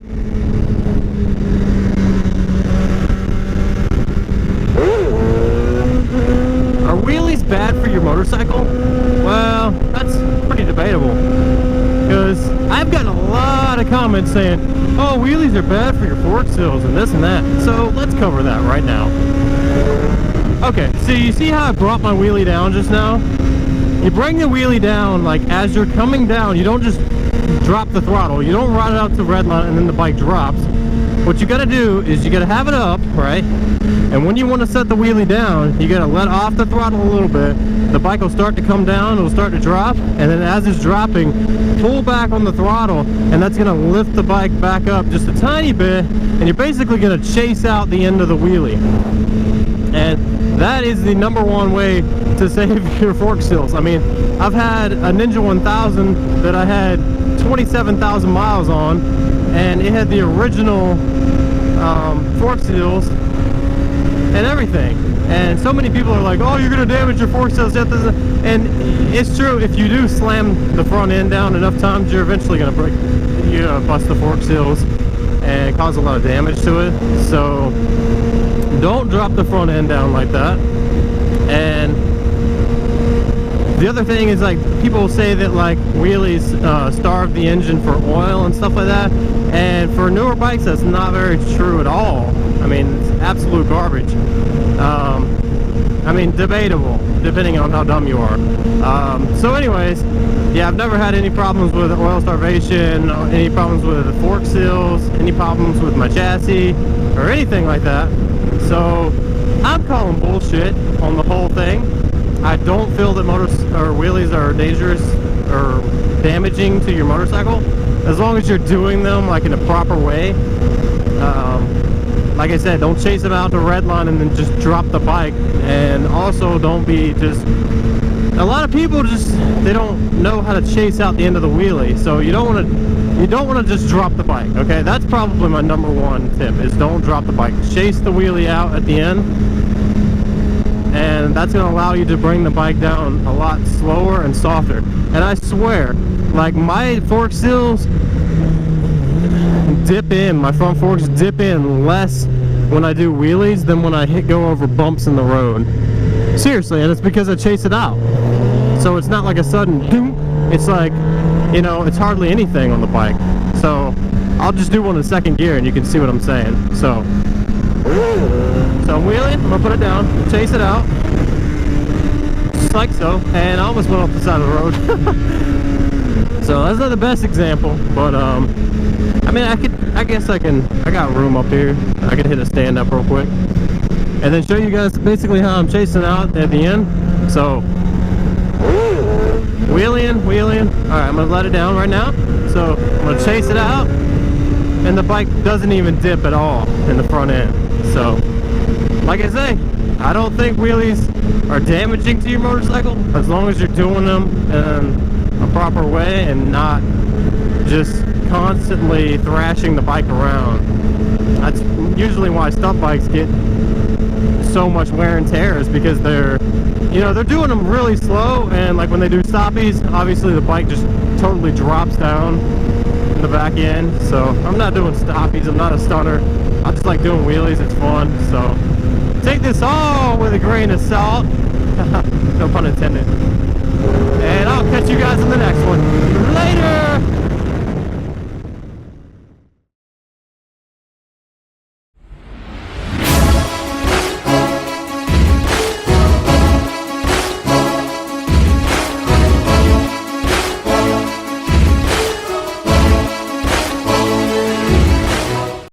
Are wheelies bad for your motorcycle? Well, that's pretty debatable. Because I've gotten a lot of comments saying, oh, wheelies are bad for your fork seals and this and that. So let's cover that right now. Okay, so you see how I brought my wheelie down just now? You bring the wheelie down, like as you're coming down, you don't just drop the throttle. You don't ride it out to red line and then the bike drops. What you gotta do is you gotta have it up, right? And when you want to set the wheelie down, you gotta let off the throttle a little bit. The bike will start to come down, it'll start to drop, and then as it's dropping, pull back on the throttle, and that's gonna lift the bike back up just a tiny bit, and you're basically gonna chase out the end of the wheelie. And that is the #1 way to save your fork seals. I mean, I've had a Ninja 1000 that I had 27,000 miles on, and it had the original fork seals and everything. And so many people are like, oh, you're gonna damage your fork seals. And it's true, if you do slam the front end down enough times, you're eventually gonna bust the fork seals and cause a lot of damage to it. So don't drop the front end down like that. And the other thing is, like, people say that like wheelies starve the engine for oil and stuff like that, and for newer bikes that's not very true at all. I mean, it's absolute garbage. I mean, debatable depending on how dumb you are. So anyways, yeah, I've never had any problems with oil starvation, any problems with the fork seals, any problems with my chassis or anything like that. So I'm calling bullshit on the whole thing. I don't feel that wheelies are dangerous or damaging to your motorcycle, as long as you're doing them like in a proper way. Like I said, don't chase them out to red line and then just drop the bike. And also don't be just, a lot of people they don't know how to chase out the end of the wheelie. So you don't want to just drop the bike. Okay, that's probably my #1 tip, is don't drop the bike. Chase the wheelie out at the end, and that's going to allow you to bring the bike down a lot slower and softer. And I swear, like, my fork seals dip in, my front forks dip in less when I do wheelies than when I go over bumps in the road. Seriously, and it's because I chase it out. So it's not like a sudden doom. It's like, you know, it's hardly anything on the bike. So I'll just do one in second gear and you can see what I'm saying. So I'm wheeling, I'm gonna put it down, chase it out, just like so, and I almost went off the side of the road. So that's not the best example, but I mean, I guess I got room up here. I can hit a stand up real quick and then show you guys basically how I'm chasing out at the end. So wheeling. All right, I'm gonna let it down right now. So I'm gonna chase it out, and the bike doesn't even dip at all in the front end. So, like I say, I don't think wheelies are damaging to your motorcycle as long as you're doing them in a proper way and not just constantly thrashing the bike around. That's usually why stunt bikes get so much wear and tear, is because they're doing them really slow, and like when they do stoppies, obviously the bike just totally drops down in the back end. So I'm not doing stoppies, I'm not a stunner. I just like doing wheelies, it's fun. So take this all with a grain of salt. No pun intended. And I'll catch you guys in the next one. Later!